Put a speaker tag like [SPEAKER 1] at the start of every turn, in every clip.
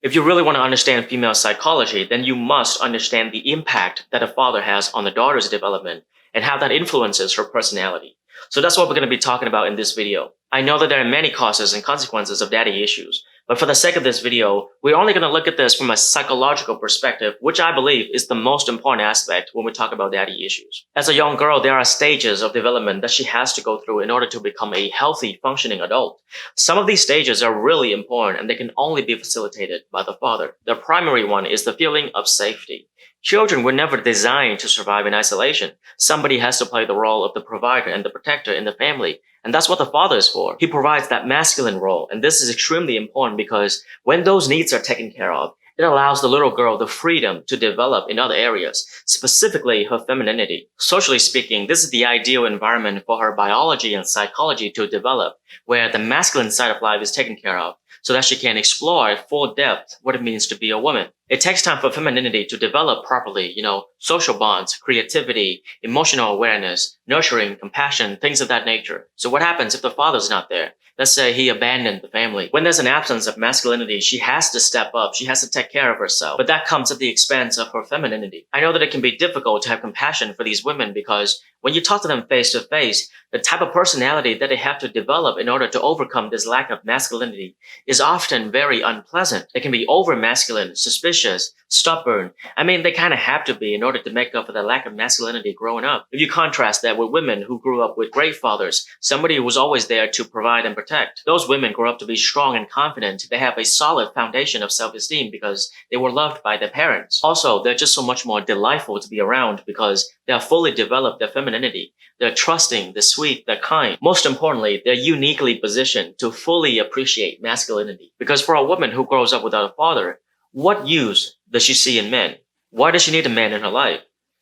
[SPEAKER 1] If you really want to understand female psychology, then you must understand the impact that a father has on the daughter's development and how that influences her personality. So that's what we're going to be talking about in this video. I know that there are many causes and consequences of daddy issues, but for the sake of this video, we're only going to look at this from a psychological perspective, which I believe is the most important aspect when we talk about daddy issues. As a young girl, there are stages of development that she has to go through in order to become a healthy, functioning adult. Some of these stages are really important and they can only be facilitated by the father. The primary one is the feeling of safety. Children were never designed to survive in isolation. Somebody has to play the role of the provider and the protector in the family. And that's what the father is for. He provides that masculine role. And this is extremely important because when those needs are taken care of, it allows the little girl the freedom to develop in other areas, specifically her femininity. Socially speaking, this is the ideal environment for her biology and psychology to develop, where the masculine side of life is taken care of, so that she can explore at full depth what it means to be a woman. It takes time for femininity to develop properly, social bonds, creativity, emotional awareness, nurturing, compassion, things of that nature. So what happens if the father's not there? Let's say he abandoned the family. When there's an absence of masculinity, she has to step up. She has to take care of herself. But that comes at the expense of her femininity. I know that it can be difficult to have compassion for these women because when you talk to them face to face, the type of personality that they have to develop in order to overcome this lack of masculinity is often very unpleasant. They can be over masculine, suspicious, stubborn. They kind of have to be in order to make up for the lack of masculinity growing up. If you contrast that with women who grew up with great fathers, somebody who was always there to provide and protect, those women grow up to be strong and confident. They have a solid foundation of self-esteem because they were loved by their parents. Also, they're just so much more delightful to be around because they have fully developed their femininity. They're trusting, they're sweet, they're kind. Most importantly, they're uniquely positioned to fully appreciate masculinity. Because for a woman who grows up without a father, what use does she see in men? Why does she need a man in her life?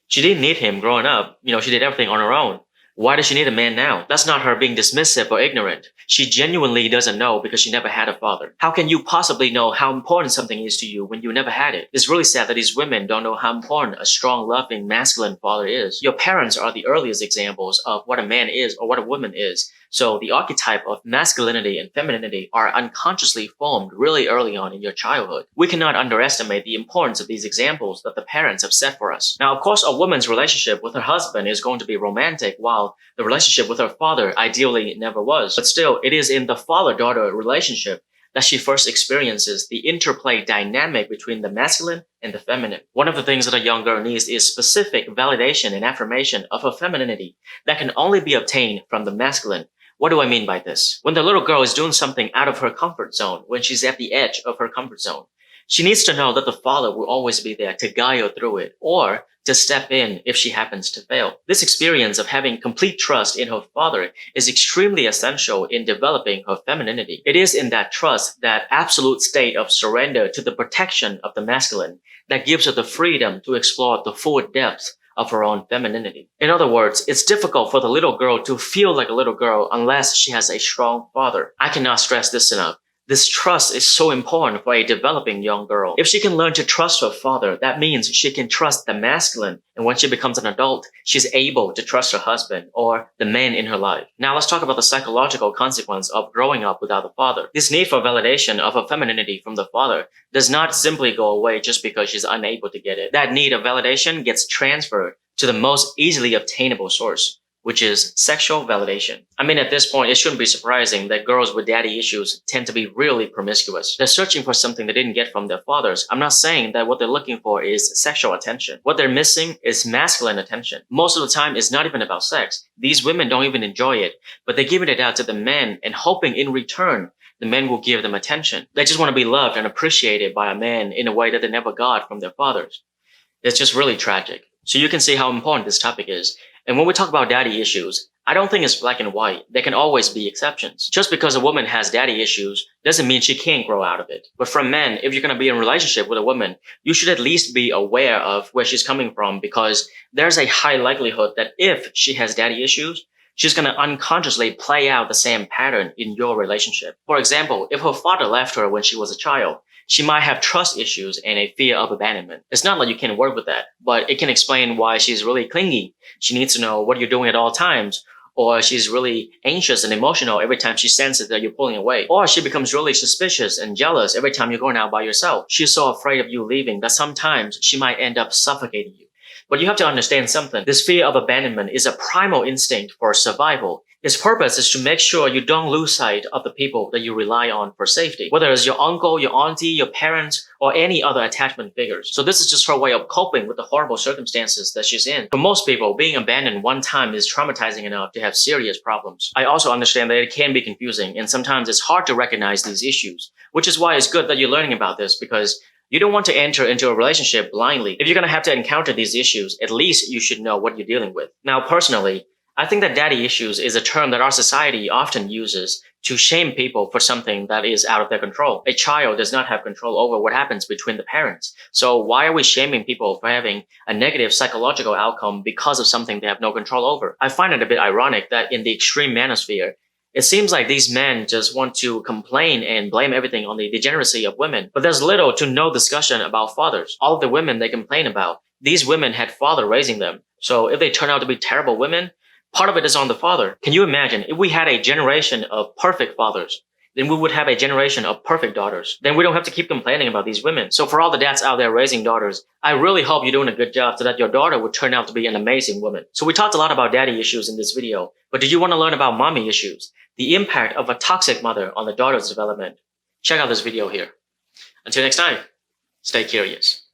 [SPEAKER 1] She didn't need him growing up. She did everything on her own. Why does she need a man now? That's not her being dismissive or ignorant. She genuinely doesn't know because she never had a father. How can you possibly know how important something is to you when you never had it? It's really sad that these women don't know how important a strong, loving, masculine father is. Your parents are the earliest examples of what a man is or what a woman is. So the archetype of masculinity and femininity are unconsciously formed really early on in your childhood. We cannot underestimate the importance of these examples that the parents have set for us. Now, of course, a woman's relationship with her husband is going to be romantic, while the relationship with her father ideally never was. But still, it is in the father-daughter relationship that she first experiences the interplay dynamic between the masculine and the feminine. One of the things that a young girl needs is specific validation and affirmation of her femininity that can only be obtained from the masculine. What do I mean by this? When the little girl is doing something out of her comfort zone, when she's at the edge of her comfort zone, she needs to know that the father will always be there to guide her through it, or to step in if she happens to fail. This experience of having complete trust in her father is extremely essential in developing her femininity. It is in that trust, that absolute state of surrender to the protection of the masculine, that gives her the freedom to explore the full depth of her own femininity. In other words, it's difficult for the little girl to feel like a little girl unless she has a strong father. I cannot stress this enough. This trust is so important for a developing young girl. If she can learn to trust her father, that means she can trust the masculine. And when she becomes an adult, she's able to trust her husband or the man in her life. Now let's talk about the psychological consequence of growing up without a father. This need for validation of her femininity from the father does not simply go away just because she's unable to get it. That need of validation gets transferred to the most easily obtainable source, which is sexual validation. At this point, it shouldn't be surprising that girls with daddy issues tend to be really promiscuous. They're searching for something they didn't get from their fathers. I'm not saying that what they're looking for is sexual attention. What they're missing is masculine attention. Most of the time, it's not even about sex. These women don't even enjoy it, but they're giving it out to the men and hoping in return the men will give them attention. They just want to be loved and appreciated by a man in a way that they never got from their fathers. It's just really tragic. So you can see how important this topic is. And when we talk about daddy issues, I don't think it's black and white. There can always be exceptions. Just because a woman has daddy issues doesn't mean she can't grow out of it. But for men, if you're going to be in a relationship with a woman, you should at least be aware of where she's coming from, because there's a high likelihood that if she has daddy issues, she's going to unconsciously play out the same pattern in your relationship. For example, if her father left her when she was a child, she might have trust issues and a fear of abandonment. It's not like you can work with that, but it can explain why she's really clingy. She needs to know what you're doing at all times, or she's really anxious and emotional every time she senses that you're pulling away, or she becomes really suspicious and jealous every time you're going out by yourself. She's so afraid of you leaving that sometimes she might end up suffocating you. But you have to understand something. This fear of abandonment is a primal instinct for survival. Its purpose is to make sure you don't lose sight of the people that you rely on for safety, whether it's your uncle, your auntie, your parents, or any other attachment figures. So this is just her way of coping with the horrible circumstances that she's in. For most people, being abandoned one time is traumatizing enough to have serious problems. I also understand that it can be confusing, and sometimes it's hard to recognize these issues, which is why it's good that you're learning about this, because you don't want to enter into a relationship blindly. If you're going to have to encounter these issues, at least you should know what you're dealing with. Now, personally, I think that daddy issues is a term that our society often uses to shame people for something that is out of their control. A child does not have control over what happens between the parents. So why are we shaming people for having a negative psychological outcome because of something they have no control over? I find it a bit ironic that in the extreme manosphere, it seems like these men just want to complain and blame everything on the degeneracy of women. But there's little to no discussion about fathers. All of the women they complain about, these women had father raising them. So if they turn out to be terrible women, part of it is on the father. Can you imagine if we had a generation of perfect fathers? Then we would have a generation of perfect daughters. Then we don't have to keep complaining about these women. So for all the dads out there raising daughters, I really hope you're doing a good job so that your daughter would turn out to be an amazing woman. So we talked a lot about daddy issues in this video, but did you want to learn about mommy issues? The impact of a toxic mother on the daughter's development? Check out this video here. Until next time, stay curious.